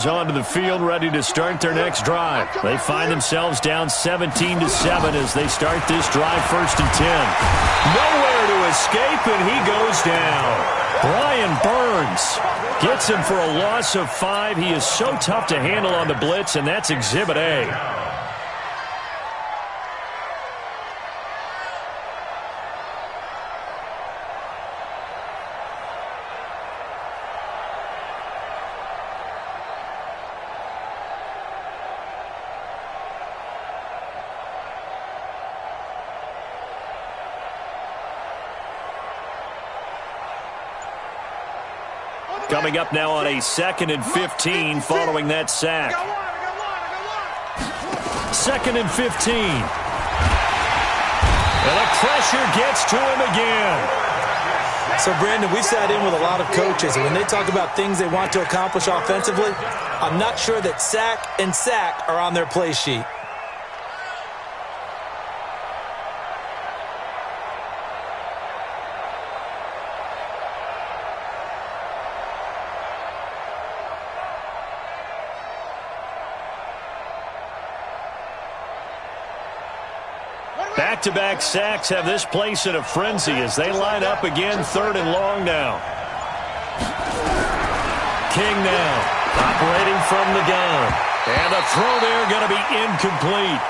Onto the field, ready to start their next drive. They find themselves down 17-7 as they start this drive, 1st and 10. Nowhere to escape, and he goes down. Brian Burns gets him for a loss of 5. He is so tough to handle on the blitz, and that's Exhibit A. Coming up now on a 2nd and 15 following that sack. 2nd and 15. And the pressure gets to him again. So, Brandon, we sat in with a lot of coaches, and when they talk about things they want to accomplish offensively, I'm not sure that sack and sack are on their play sheet. Back-to-back sacks have this place in a frenzy as they line up again, 3rd and long now. King now, operating from the gun. And the throw there going to be incomplete.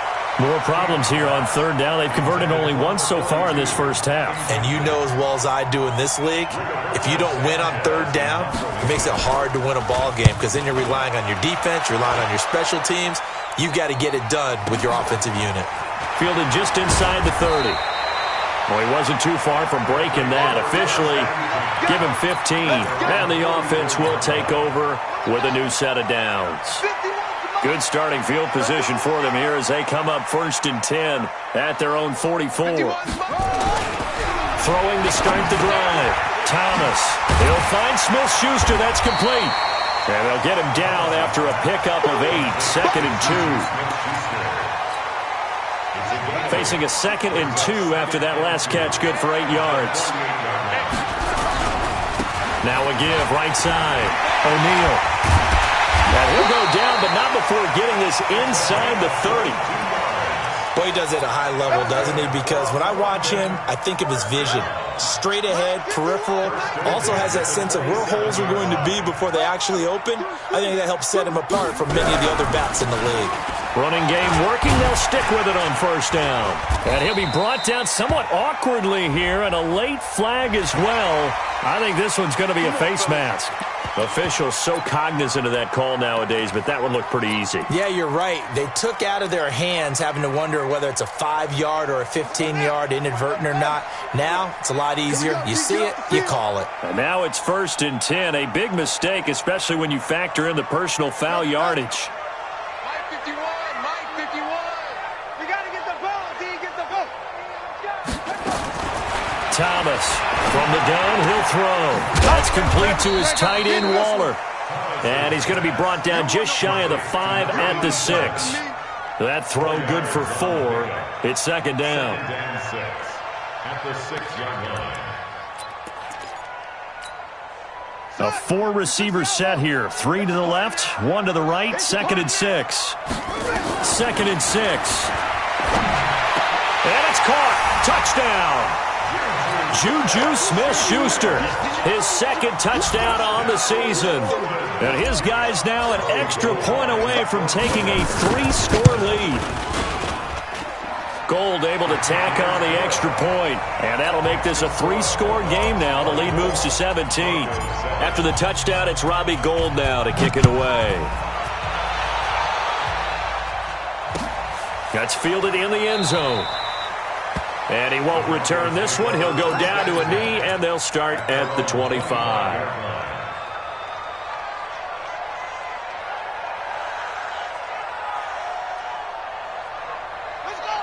More problems here on 3rd down. They've converted only once so far in this first half. And you know as well as I do in this league, if you don't win on 3rd down, it makes it hard to win a ball game because then you're relying on your defense, you're relying on your special teams. You've got to get it done with your offensive unit. Fielded just inside the 30. Well, he wasn't too far from breaking that. Officially, give him 15. And the offense will take over with a new set of downs. Good starting field position for them here as they come up 1st and 10 at their own 44. Throwing to start the drive. Thomas. He'll find Smith-Schuster. That's complete. And they'll get him down after a pickup of 8. 2nd and 2. Facing a 2nd and 2 after that last catch, good for 8 yards. Now a give, right side. O'Neal. And he'll go down, but not before getting this inside the 30. Boy, he does it at a high level, doesn't he? Because when I watch him, I think of his vision. Straight ahead, peripheral. Also has that sense of where holes are going to be before they actually open. I think that helps set him apart from many of the other backs in the league. Running game working. They'll stick with it on 1st down. And he'll be brought down somewhat awkwardly here, and a late flag as well. I think this one's going to be a face mask. Officials so cognizant of that call nowadays, but that one looked pretty easy. Yeah, you're right. They took out of their hands having to wonder whether it's a 5-yard or a 15-yard inadvertent or not. Now, it's a lot easier. You see it, you call it. And now it's 1st and 10. A big mistake, especially when you factor in the personal foul yardage. Thomas from the gun, he'll throw. That's complete to his tight end, Waller. And he's going to be brought down just shy of the 5 at the 6. That throw good for 4. It's 2nd down. At the 6-yard line. A 4-receiver set here. 3 to the left, 1 to the right. 2nd and 6. 2nd and 6. And it's caught. Touchdown. Juju Smith-Schuster, his 2nd touchdown on the season. And his guys now an extra point away from taking a 3-score lead. Gold able to tack on the extra point, and that'll make this a 3-score game now. The lead moves to 17. After the touchdown, it's Robbie Gould now to kick it away. That's fielded in the end zone. And he won't return this one. He'll go down to a knee, and they'll start at the 25.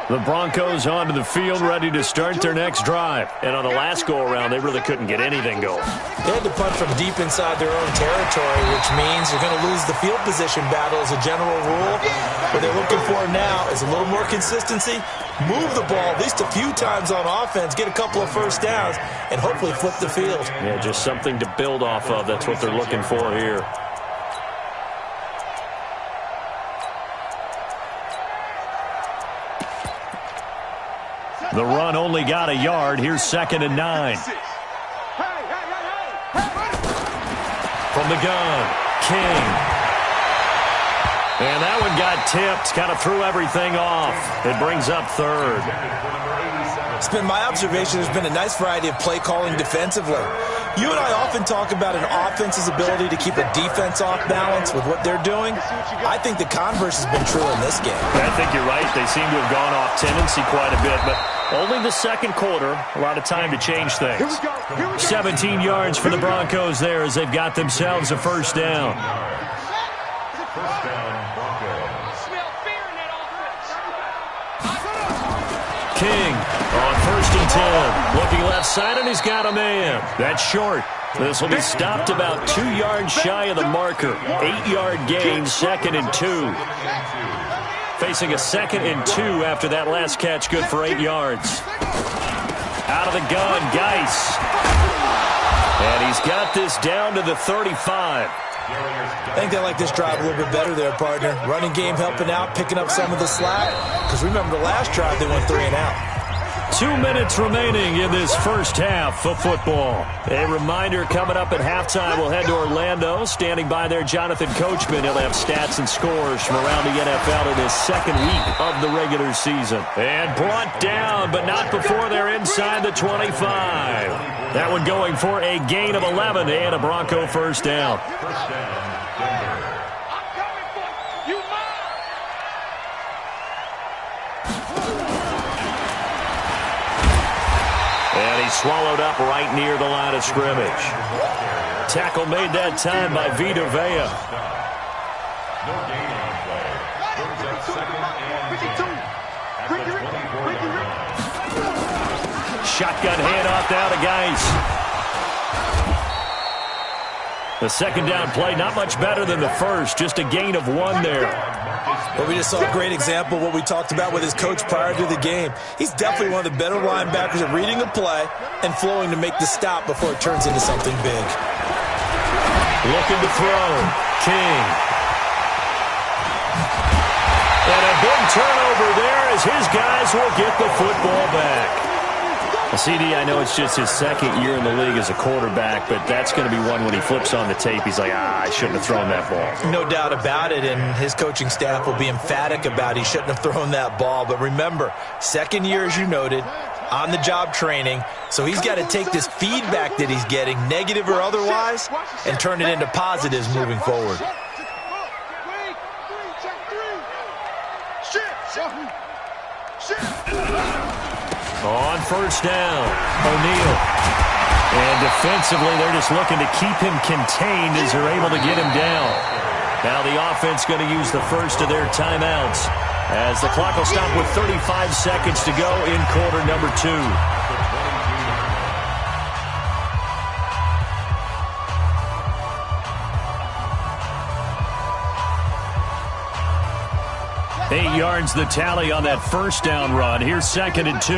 The Broncos onto the field, ready to start their next drive. And on the last go-around, they really couldn't get anything going. They had to punt from deep inside their own territory, which means you're going to lose the field position battle as a general rule. What they're looking for now is a little more consistency, move the ball at least a few times on offense, get a couple of first downs, and hopefully flip the field. Yeah, just something to build off of. That's what they're looking for here. The run only got a yard. Here's 2nd and 9. From the gun, King. And that one got tipped, kind of threw everything off. It brings up 3rd. It's been my observation there's been a nice variety of play calling defensively. You and I often talk about an offense's ability to keep a defense off balance with what they're doing. I think the converse has been true in this game. I think you're right. They seem to have gone off tendency quite a bit, but only the second quarter, a lot of time to change things. 17 yards for the Broncos there as they've got themselves a first down. King on 1st and 10. Looking left side, and he's got a man. That's short. This will be stopped about 2 yards shy of the marker. 8-yard gain, 2nd and 2. Facing a 2nd and 2 after that last catch, good for 8 yards. Out of the gun, Geis. And he's got this down to the 35. I think they like this drive a little bit better there, partner. Running game helping out, picking up some of the slack. Because remember the last drive, they went 3 and out. 2 minutes remaining in this first half of football. A reminder coming up at halftime, we'll head to Orlando. Standing by there, Jonathan Coachman. He'll have stats and scores from around the NFL in his 2nd week of the regular season. And brought down, but not before they're inside the 25. That one going for a gain of 11 and a Bronco first down. And he swallowed up right near the line of scrimmage. Tackle made that time by Vita Vea. No gain on play. Brings up 2nd and 10. Shotgun handoff down to Geis. The 2nd down play, not much better than the first. Just a gain of 1 there. But we just saw a great example of what we talked about with his coach prior to the game. He's definitely one of the better linebackers at reading a play and flowing to make the stop before it turns into something big. Looking to throw. King. And a big turnover there as his guys will get the football back. Well, CD, I know it's just his 2nd year in the league as a quarterback, but that's going to be one when he flips on the tape. He's like, I shouldn't have thrown that ball. No doubt about it, and his coaching staff will be emphatic about he shouldn't have thrown that ball. But remember, 2nd year, as you noted, on-the-job training, so he's got to take this feedback that he's getting, negative or otherwise, and turn it into positives moving forward. On first down, O'Neal. And defensively, they're just looking to keep him contained as they're able to get him down. Now the offense going to use the first of their timeouts as the clock will stop with 35 seconds to go in quarter number 2. Eight yards the tally on that first down run. Here's 2nd and 2.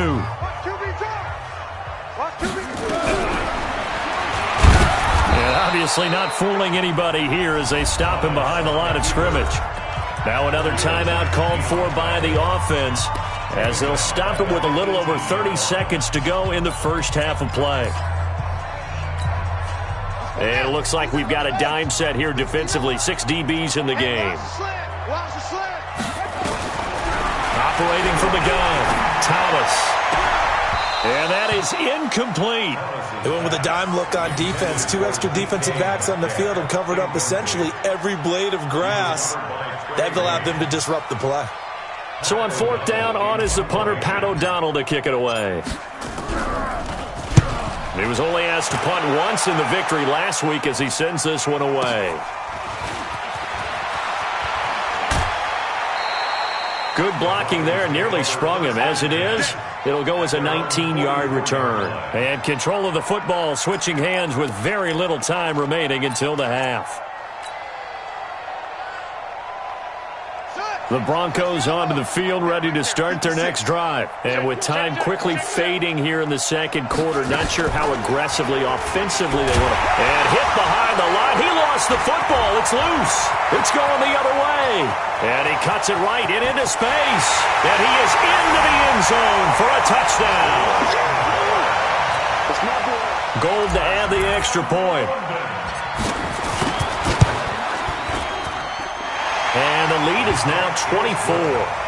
And obviously not fooling anybody here as they stop him behind the line of scrimmage. Now another timeout called for by the offense as they'll stop him with a little over 30 seconds to go in the first half of play. And it looks like we've got a dime set here defensively. 6 DBs in the game. Operating from the gun, Thomas. And that is incomplete. They went with a dime look on defense. 2 extra defensive backs on the field and covered up essentially every blade of grass. They've allowed them to disrupt the play. So on 4th down, on is the punter, Pat O'Donnell, to kick it away. He was only asked to punt once in the victory last week as he sends this one away. Good blocking there, nearly sprung him. As it is, it'll go as a 19-yard return. And control of the football, switching hands with very little time remaining until the half. The Broncos onto the field, ready to start their next drive. And with time quickly fading here in the 2nd quarter, not sure how aggressively, offensively they want to. And hit behind the line. He lost lost the football. It's loose. It's going the other way. And he cuts it right into space. And he is into the end zone for a touchdown. Gold to add the extra point. And the lead is now 24.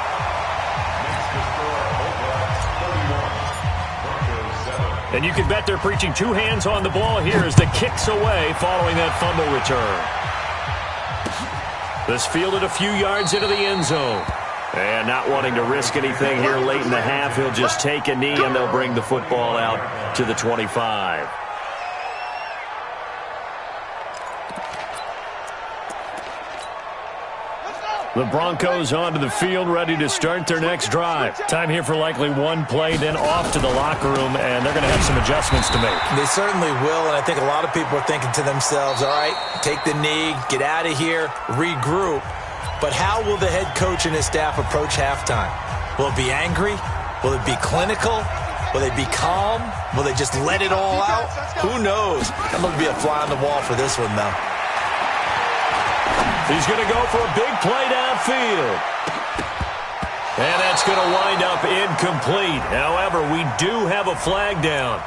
And you can bet they're preaching two hands on the ball here as the kick's away following that fumble return. This fielded a few yards into the end zone. And not wanting to risk anything here late in the half, he'll just take a knee and they'll bring the football out to the 25. The Broncos onto the field, ready to start their next drive. Time here for likely one play, then off to the locker room, and they're going to have some adjustments to make. They certainly will, and I think a lot of people are thinking to themselves, all right, take the knee, get out of here, regroup. But how will the head coach and his staff approach halftime? Will it be angry? Will it be clinical? Will they be calm? Will they just let it all out? Who knows? That must be a fly on the wall for this one, though. He's going to go for a big play downfield. And that's going to wind up incomplete. However, we do have a flag down.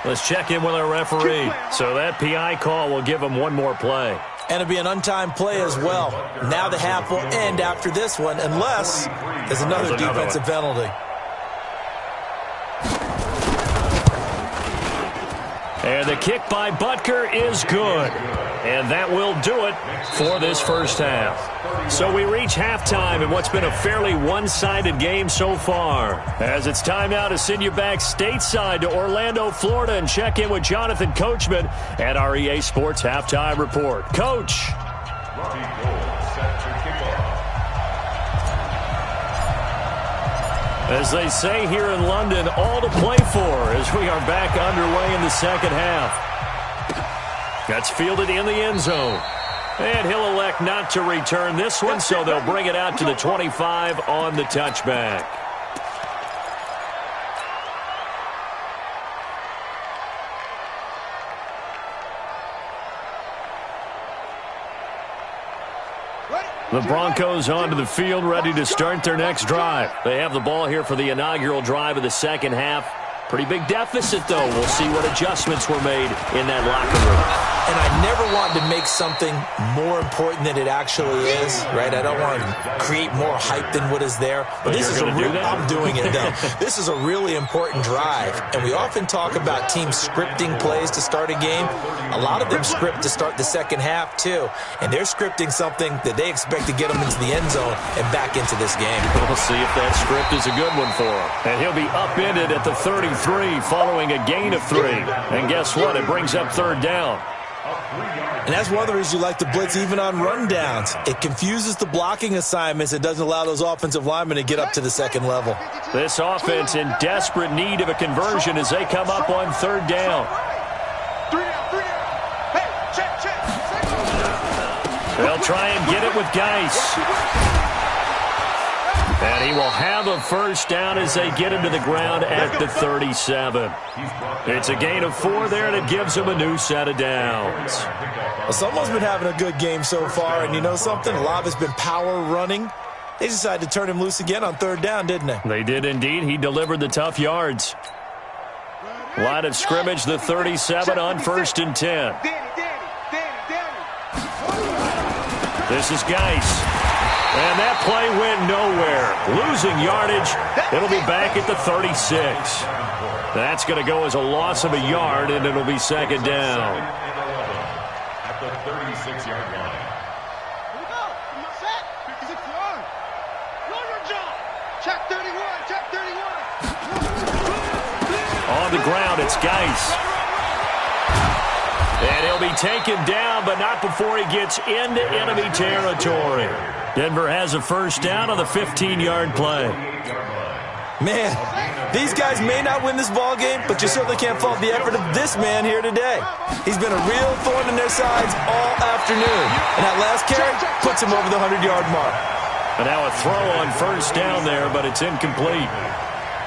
Let's check in with our referee. So that PI call will give him one more play. And it'll be an untimed play as well. Now the half will end after this one, unless there's another defensive penalty. And the kick by Butker is good. And that will do it for this first half. So we reach halftime in what's been a fairly one-sided game so far. As it's time now to send you back stateside to Orlando, Florida, and check in with Jonathan Coachman at our EA Sports Halftime Report. Coach. As they say here in London, all to play for as we are back underway in the second half. That's fielded in the end zone. And he'll elect not to return this one, so they'll bring it out to the 25 on the touchback. The Broncos onto the field, ready to start their next drive. They have the ball here for the inaugural drive of the second half. Pretty big deficit, though. We'll see what adjustments were made in that locker room. And I never want to make something more important than it actually is, right? I don't want to create more hype than what is there. But this is a real, I'm doing it, though. This is a really important drive. And we often talk about teams scripting plays to start a game. A lot of them script to start the second half, too. And they're scripting something that they expect to get them into the end zone and back into this game. We'll see if that script is a good one for him. And he'll be upended at the 33 following a gain of 3. And guess what? It brings up third down. And that's one of the reasons you like to blitz even on rundowns. It confuses the blocking assignments. It doesn't allow those offensive linemen to get up to the second level. This offense in desperate need of a conversion as they come up on third down. They'll try and get it with Geis. And he will have a first down as they get him to the ground at the 37. It's a gain of 4 there, and it gives him a new set of downs. Well, someone's been having a good game so far, and you know something? A lot of it's been power running. They decided to turn him loose again on third down, didn't they? They did indeed. He delivered the tough yards. Line of scrimmage, the 37 on 1st and 10. This is Geis. And that play went nowhere. Losing yardage. It'll be back at the 36. That's going to go as a loss of a yard, and it'll be second down. At the 36-yard line. Here we go. I'm not set. 56-yard. Know your job. Check 31. Check 31. On the ground, it's Geis. And he'll be taken down, but not before he gets into enemy territory. Denver has a first down on the 15-yard play. Man, these guys may not win this ball game, but you certainly can't fault the effort of this man here today. He's been a real thorn in their sides all afternoon. And that last carry puts him over the 100-yard mark. And now a throw on first down there, but it's incomplete.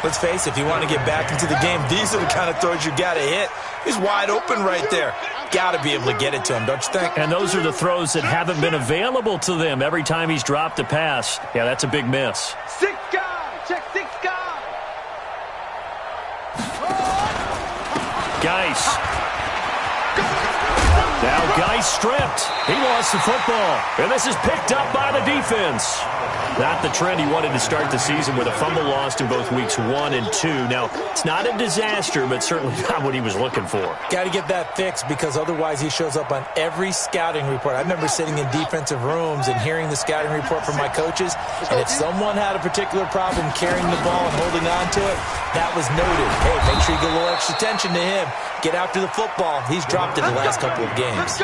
Let's face it, if you want to get back into the game, these are the kind of throws you got to hit. He's wide open right there. got to be able to get it to him, don't you think? And those are the throws that haven't been available to them every time he's dropped a pass. Yeah, that's a big miss. 6 guys. Check 6 guys. Geis. Now Geis stripped. He lost the football. And this is picked up by the defense. Not the trend he wanted to start the season with a fumble lost in both weeks 1 and 2. Now, it's not a disaster, but certainly not what he was looking for. Got to get that fixed because otherwise he shows up on every scouting report. I remember sitting in defensive rooms and hearing the scouting report from my coaches, and if someone had a particular problem carrying the ball and holding on to it, that was noted. Hey, make sure you get a little extra attention to him. Get after the football. He's dropped it the last couple of games.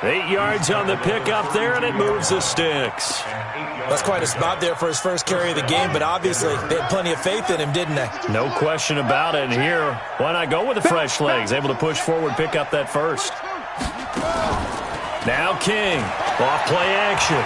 8 yards on the pickup there, and it moves the sticks. That's quite a spot there for his first carry of the game, but obviously they had plenty of faith in him, didn't they? No question about it. And here, why not go with the fresh legs? Able to push forward, pick up that first. Now King, off play action.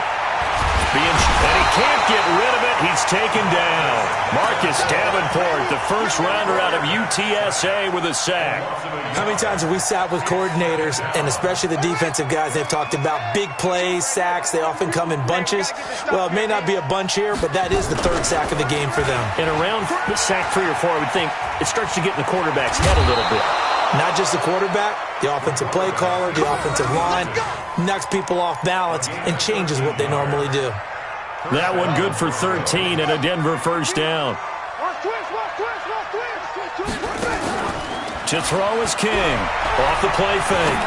And he can't get rid of it. He's taken down. Marcus Davenport, the first rounder out of UTSA with a sack. How many times have we sat with coordinators, and especially the defensive guys, they've talked about big plays, sacks. They often come in bunches. Well, it may not be a bunch here, but that is the third sack of the game for them. In around sack 3 or 4, I would think it starts to get in the quarterback's head a little bit. Not just the quarterback, the offensive play caller, the offensive line, knocks people off balance and changes what they normally do. That one good for 13 and a Denver first down. To throw is King. Off the play fake.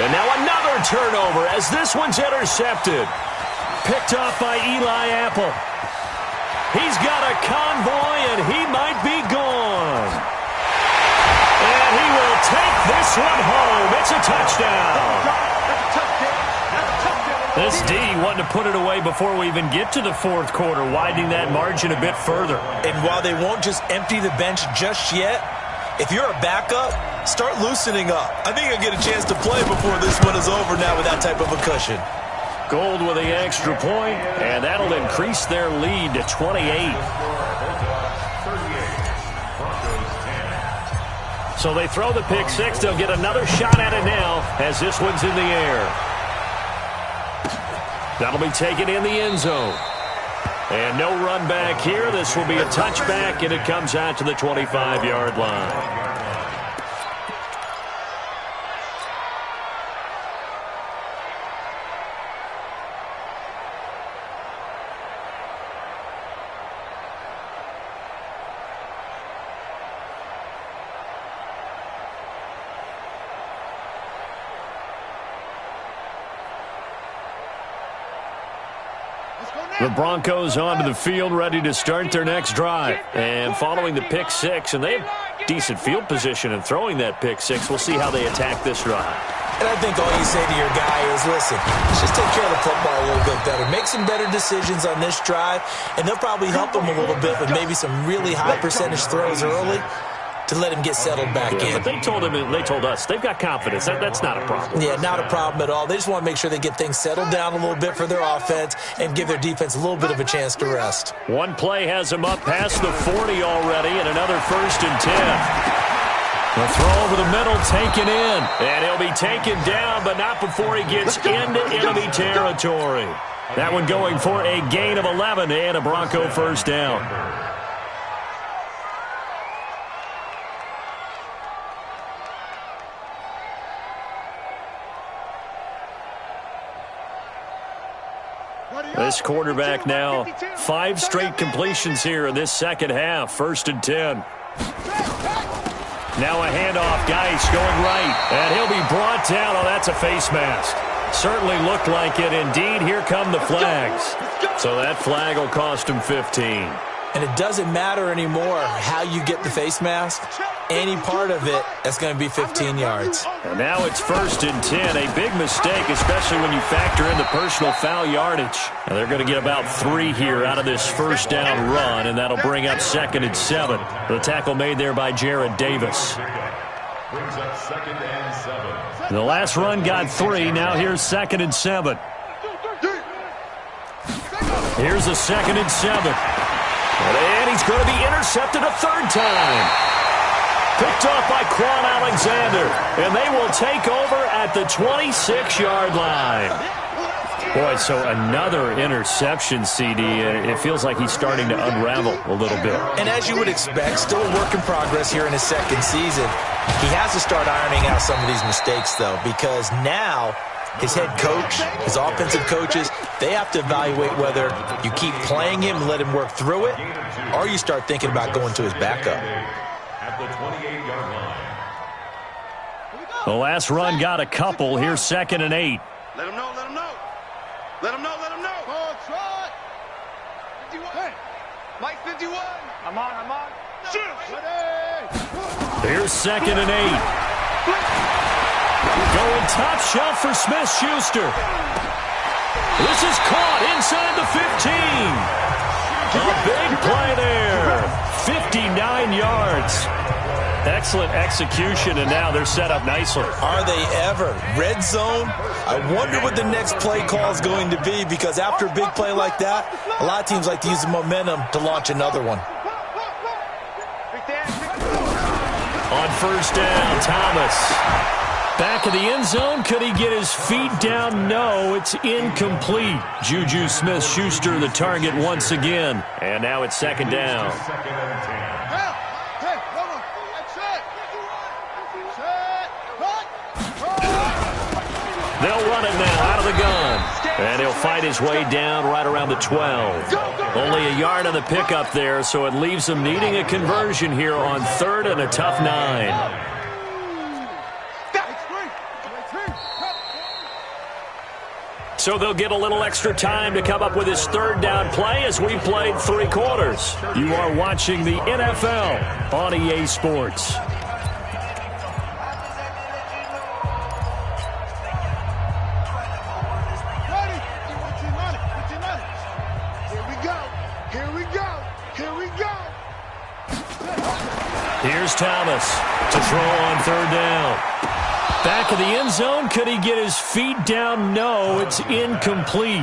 And now another turnover as this one's intercepted. Picked off by Eli Apple. He's got a convoy and he might be gone. And he will take this one home. It's a touchdown. This D wanting to put it away before we even get to the fourth quarter, widening that margin a bit further. And while they won't just empty the bench just yet, if you're a backup, start loosening up. I think you'll get a chance to play before this one is over now with that type of a cushion. Gold with the extra point, and that'll increase their lead to 28. So they throw the pick six. They'll get another shot at it now as this one's in the air. That'll be taken in the end zone. And no run back here. This will be a touchback, and it comes out to the 25-yard line. The Broncos onto the field, ready to start their next drive. And following the pick six, and they have decent field position in throwing that pick six. We'll see how they attack this drive. And I think all you say to your guy is, listen, let's just take care of the football a little bit better. Make some better decisions on this drive, and they'll probably help him a little bit with maybe some really high percentage throws early to let him get settled back in. But they told us they've got confidence. That's not a problem. Yeah, not a problem at all. They just want to make sure they get things settled down a little bit for their offense and give their defense a little bit of a chance to rest. One play has them up past the 40 already, and another 1st and 10. The throw over the middle taken in, and he'll be taken down, but not before he gets into enemy territory. That one going for a gain of 11 and a Bronco first down. This quarterback now, 5 straight completions here in this second half. 1st and 10. Now a handoff. Geis going right. And he'll be brought down. Oh, that's a face mask. Certainly looked like it. Indeed, here come the flags. So that flag will cost him 15. And it doesn't matter anymore how you get the face mask. Any part of it, that's going to be 15 yards. And now it's 1st and 10. A big mistake, especially when you factor in the personal foul yardage. And they're going to get about 3 here out of this first down run, and that'll bring up 2nd and 7. The tackle made there by Jared Davis. Brings up 2nd and 7. The last run got 3. Now here's 2nd and 7. Here's a 2nd and 7. And he's going to be intercepted a 3rd time. Picked off by Quan Alexander, and they will take over at the 26-yard line. Boy, so another interception, CD, and it feels like he's starting to unravel a little bit. And as you would expect, still a work in progress here in his second season. He has to start ironing out some of these mistakes, though, because now his head coach, his offensive coaches, they have to evaluate whether you keep playing him and let him work through it, or you start thinking about going to his backup. At the 28-yard line. The last run got a couple. Here's 2nd and 8. Let him know, let him know. Let him know, let him know. Oh, try. 51. Hey. Mike 51. I'm on. Shoot. Ready. Here's 2nd and 8. Going top shelf for Smith-Schuster. This is caught inside the 15. A big play there. 59 yards. Excellent execution, and now they're set up nicely. Are they ever? Red zone? I wonder what the next play call is going to be, because after a big play like that, a lot of teams like to use the momentum to launch another one. On first down, Thomas. Back of the end zone. Could he get his feet down? No, it's incomplete. Juju Smith-Schuster the target once again. And now it's 2nd down. They'll run it now out of the gun. And he'll fight his way down right around the 12. Only a yard on the pickup there, so it leaves them needing a conversion here on 3rd and a tough 9. So they'll get a little extra time to come up with his 3rd down play as we played 3 quarters. You are watching the NFL on EA Sports. Here's Thomas to throw on 3rd down. Back of the end zone. Could he get his feet down? No, it's incomplete.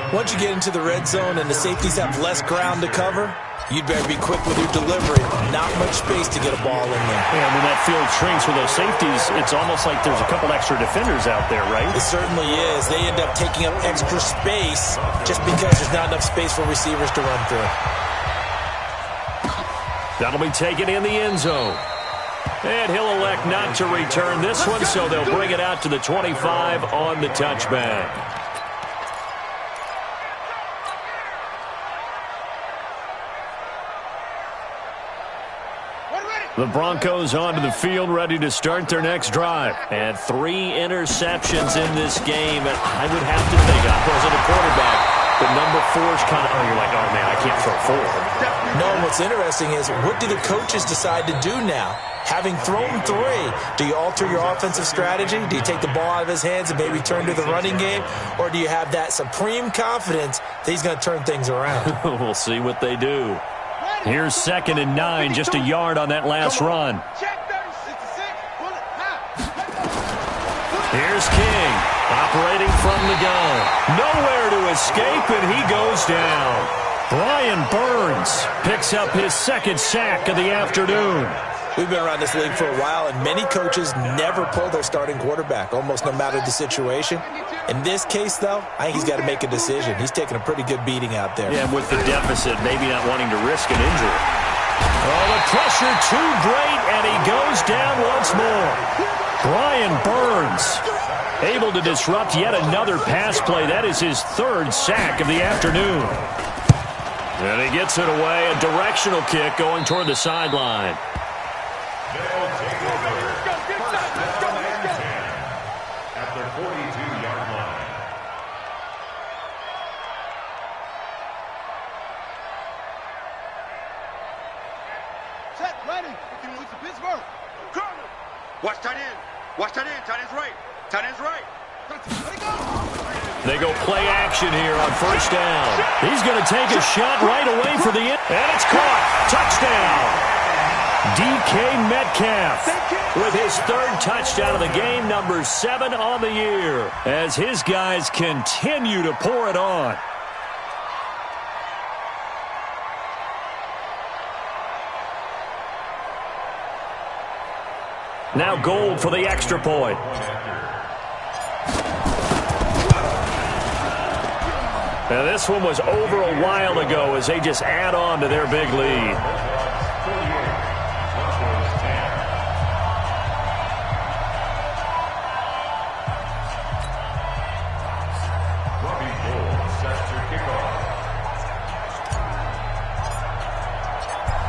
Once you get into the red zone and the safeties have less ground to cover, you'd better be quick with your delivery. Not much space to get a ball in there. And when that field shrinks with those safeties, it's almost like there's a couple extra defenders out there, right? It certainly is. They end up taking up extra space just because there's not enough space for receivers to run through. That'll be taken in the end zone. And he'll elect not to return this one, so they'll bring it out to the 25 on the touchback. The Broncos onto the field, ready to start their next drive. And 3 interceptions in this game. And I would have to think, I wasn't a quarterback, but number 4 is kind of, you're like, oh, man, I can't throw 4. No, and what's interesting is, what do the coaches decide to do now? Having thrown 3, do you alter your offensive strategy? Do you take the ball out of his hands and maybe turn to the running game? Or do you have that supreme confidence that he's going to turn things around? We'll see what they do. Here's 2nd and 9, just a yard on that last run. Here's King, operating from the gun. Nowhere to escape, and he goes down. Brian Burns picks up his 2nd sack of the afternoon. We've been around this league for a while, and many coaches never pull their starting quarterback, almost no matter the situation. In this case, though, I think he's got to make a decision. He's taking a pretty good beating out there. Yeah, with the deficit, maybe not wanting to risk an injury. Oh, the pressure too great, and he goes down once more. Brian Burns able to disrupt yet another pass play. That is his 3rd sack of the afternoon. And he gets it away, a directional kick going toward the sideline. They'll take over. First down and 10 at their 42-yard line. Set, ready. It's the Pittsburgh. Corner. Watch tight end. Watch tight end. Tight end's right. Tight end's right. Let it go. They go play action here on first down. He's going to take a shot right away for the end. And it's caught. Touchdown. DK Metcalf with his 3rd touchdown of the game, number 7 on the year, as his guys continue to pour it on. Now Gold for the extra point. Now this one was over a while ago as they just add on to their big lead.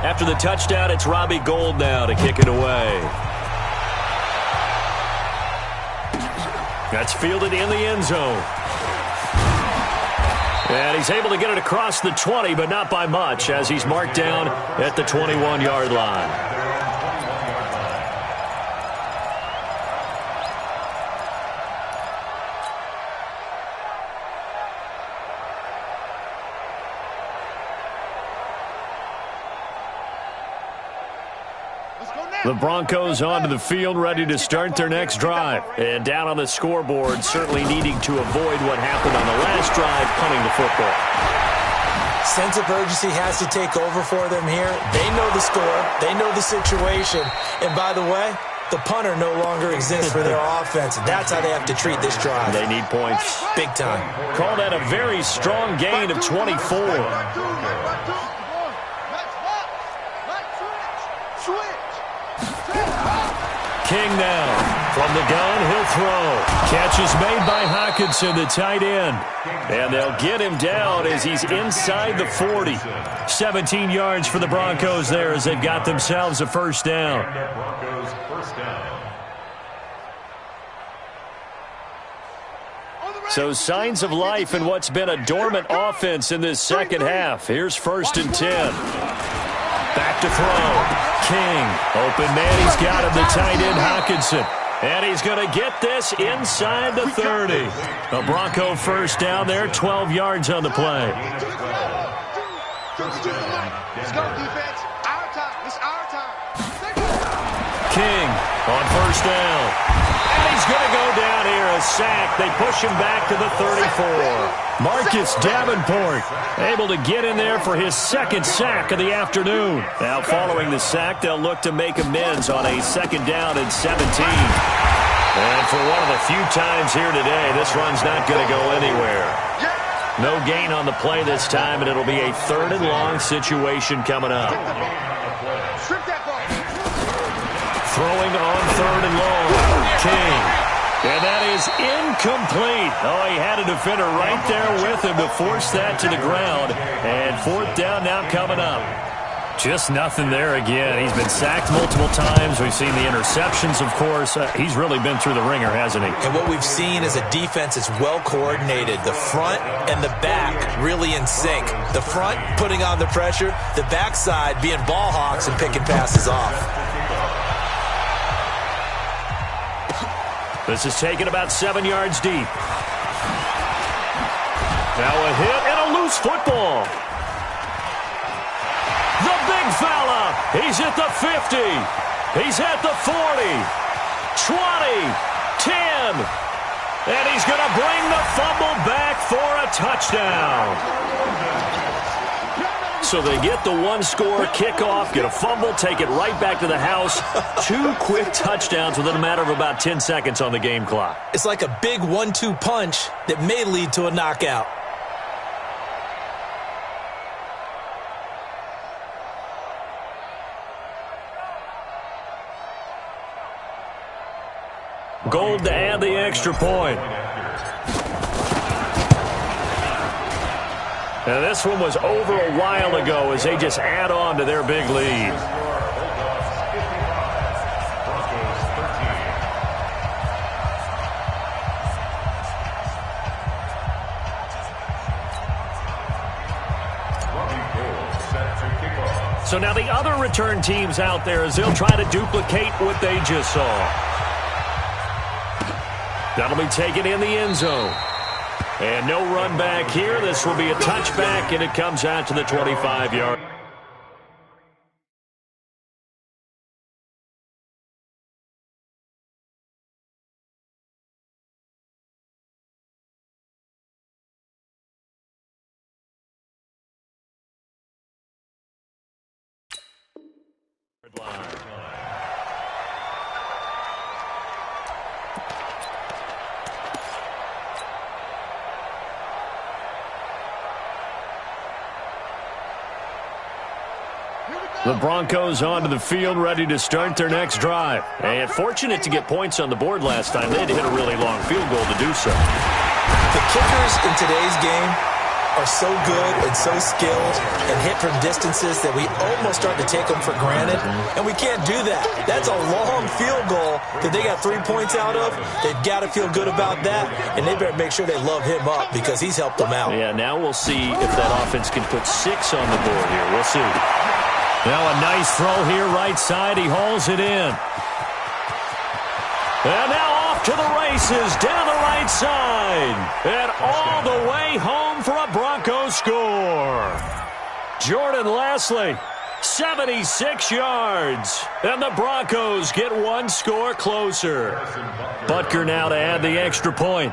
After the touchdown, it's Robbie Gould now to kick it away. That's fielded in the end zone. And he's able to get it across the 20, but not by much, as he's marked down at the 21-yard line. The Broncos onto the field, ready to start their next drive. And down on the scoreboard, certainly needing to avoid what happened on the last drive, punting the football. Sense of urgency has to take over for them here. They know the score. They know the situation. And by the way, the punter no longer exists for their offense. That's how they have to treat this drive. They need points. Big time. Call that a very strong gain of 24. King now. From the gun, he'll throw. Catch is made by Hockenson, the tight end. And they'll get him down as he's inside the 40. 17 yards for the Broncos there as they've got themselves a first down. So signs of life in what's been a dormant offense in this second half. Here's 1st and 10. Back to throw. King. Open man. He's got him, the tight end, Hockenson. And he's going to get this inside the 30. A Bronco first down there, 12 yards on the play. Let's go, defense. Our time. It's our time. King on first down. And he's going to go down here, a sack. They push him back to the 34. Marcus Davenport able to get in there for his second sack of the afternoon. Now following the sack, they'll look to make amends on a 2nd down and 17. And for one of the few times here today, this run's not going to go anywhere. No gain on the play this time, and it'll be a 3rd and long situation coming up. Throwing on 3rd and long. King. And that is incomplete. Oh, he had a defender right there with him to force that to the ground. And 4th down now coming up. Just nothing there again. He's been sacked multiple times. We've seen the interceptions, of course. He's really been through the ringer, hasn't he? And what we've seen is a defense that's well coordinated. The front and the back really in sync. The front putting on the pressure. The backside being ball hawks and picking passes off. This is taken about 7 yards deep. Now a hit and a loose football. The big fella. He's at the 50. He's at the 40. 20. 10. And he's going to bring the fumble back for a touchdown. So they get the one-score kickoff, get a fumble, take it right back to the house. 2 quick touchdowns within a matter of about 10 seconds on the game clock. It's like a big 1-2 punch that may lead to a knockout. Gold to add the extra point. Now this one was over a while ago as they just add on to their big lead. So now the other return teams out there as they'll try to duplicate what they just saw. That'll be taken in the end zone. And no run back here. This will be a touchback, and it comes out to the 25-yard. The Broncos onto the field, ready to start their next drive. And fortunate to get points on the board last time. They had to hit a really long field goal to do so. The kickers in today's game are so good and so skilled and hit from distances that we almost start to take them for granted, and we can't do that. That's a long field goal that they got 3 points out of. They've got to feel good about that, and they better make sure they love him up because he's helped them out. Yeah, now we'll see if that offense can put 6 on the board here. We'll see. Now a nice throw here, right side. He hauls it in. And now off to the races, down the right side. And all the way home for a Broncos score. Jordan Leslie, 76 yards. And the Broncos get one score closer. Butker now to add the extra point.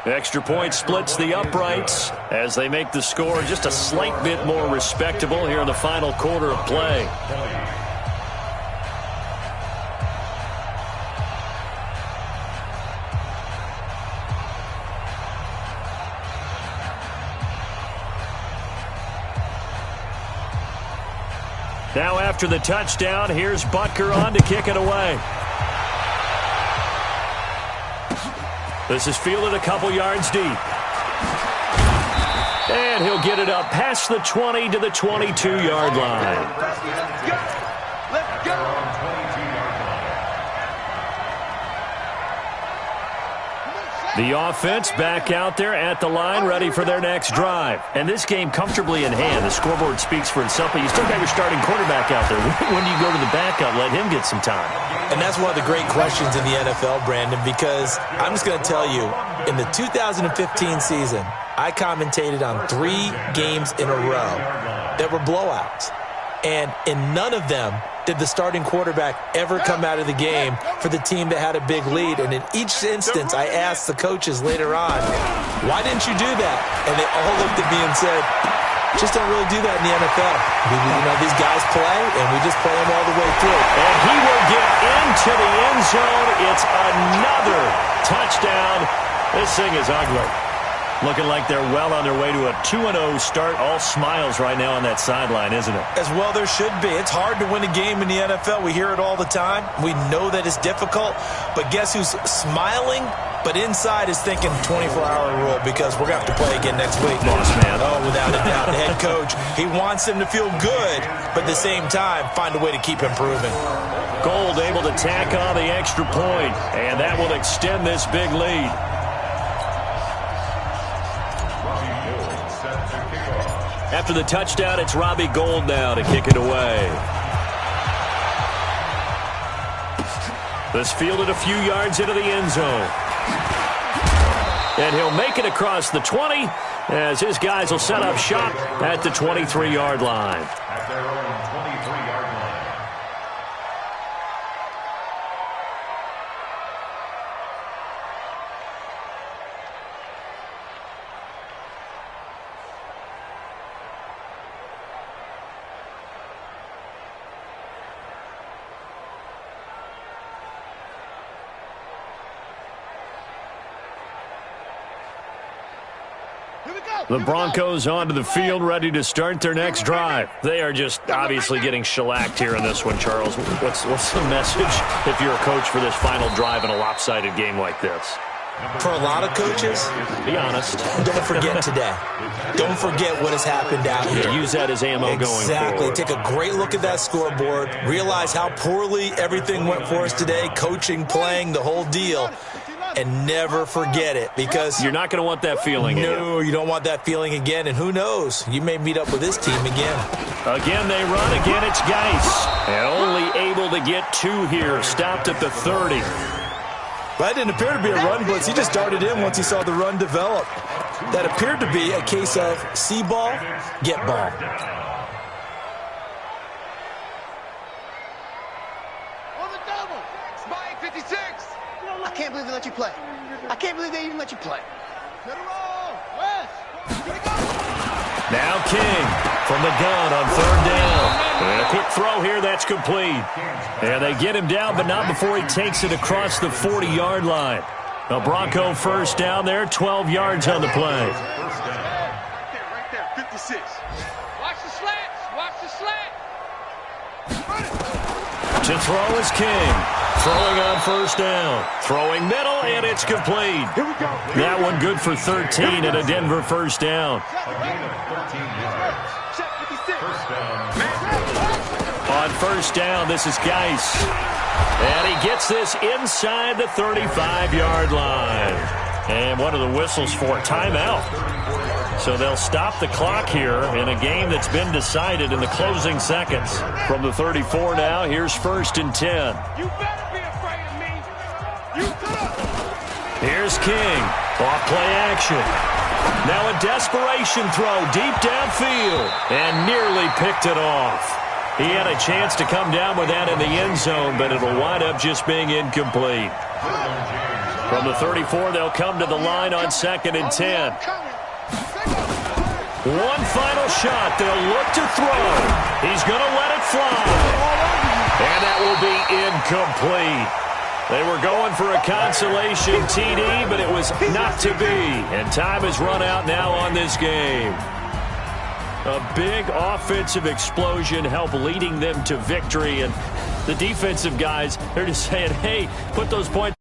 Extra point splits the uprights as they make the score just a slight bit more respectable here in the final quarter of play. Now after the touchdown, here's Butker on to kick it away. This is fielded a couple yards deep. And he'll get it up past the 20 to the 22-yard line. Let's go. The offense back out there at the line, ready for their next drive. And this game comfortably in hand. The scoreboard speaks for itself, but you still got your starting quarterback out there. When do you go to the backup? Let him get some time. And that's one of the great questions in the NFL, Brandon, because I'm just going to tell you, in the 2015 season, I commentated on 3 games in a row that were blowouts. And in none of them did the starting quarterback ever come out of the game for the team that had a big lead. And in each instance, I asked the coaches later on, why didn't you do that? And they all looked at me and said, just don't really do that in the NFL. These guys play, and we just play them all the way through. And he will get into the end zone. It's another touchdown. This thing is ugly. Looking like they're well on their way to a 2-0 start. All smiles right now on that sideline, isn't it? As well there should be. It's hard to win a game in the NFL. We hear it all the time. We know that it's difficult. But guess who's smiling? But inside is thinking 24-hour rule because we're going to have to play again next week. Boss man. Oh, without a doubt. The head coach, he wants them to feel good, but at the same time, find a way to keep improving. Gold able to tack on the extra point, and that will extend this big lead. After the touchdown, it's Robbie Gould now to kick it away. This fielded a few yards into the end zone. And he'll make it across the 20 as his guys will set up shop at the 23-yard line. At their own 23-yard line. The Broncos onto the field, ready to start their next drive. They are just obviously getting shellacked here in this one, Charles. What's the message if you're a coach for this final drive in a lopsided game like this? For a lot of coaches, be honest. Don't forget today. Don't forget what has happened out here. Use that as ammo going forward. Exactly. Take a great look at that scoreboard. Realize how poorly everything went for us today. Coaching, playing, the whole deal. And never forget it, because you're not going to want that feeling again. No, you don't want that feeling again. And who knows? You may meet up with this team again. Again, they run. Again, it's Geis. And only able to get 2 here. Stopped at the 30. That didn't appear to be a run blitz. He just darted in once he saw the run develop. That appeared to be a case of see ball, get ball. On the double. Spike 56. I can't believe they let you play. I can't believe they even let you play. Now King from the gun on third down. And a quick throw here, that's complete. And they get him down, but not before he takes it across the 40-yard line. A Bronco first down there, 12 yards on the play. Right there, 56. Watch the slats, watch the slats. To throw is King. Throwing on first down. Throwing middle, and it's complete. Here we go. That one good for 13 and a Denver first down. Check 56. On first down, this is Geis. And he gets this inside the 35-yard line. And what are the whistles for? Timeout. So they'll stop the clock here in a game that's been decided in the closing seconds. From the 34 now, here's first and 10. You better be afraid of me. Here's King. Off play action. Now a desperation throw deep downfield. And nearly picked it off. He had a chance to come down with that in the end zone, but it'll wind up just being incomplete. From the 34, they'll come to the line on second and 10. One final shot. They'll look to throw. He's going to let it fly. And that will be incomplete. They were going for a consolation TD, but it was not to be. And time has run out now on this game. A big offensive explosion helped leading them to victory. And the defensive guys, they're just saying, hey, put those points.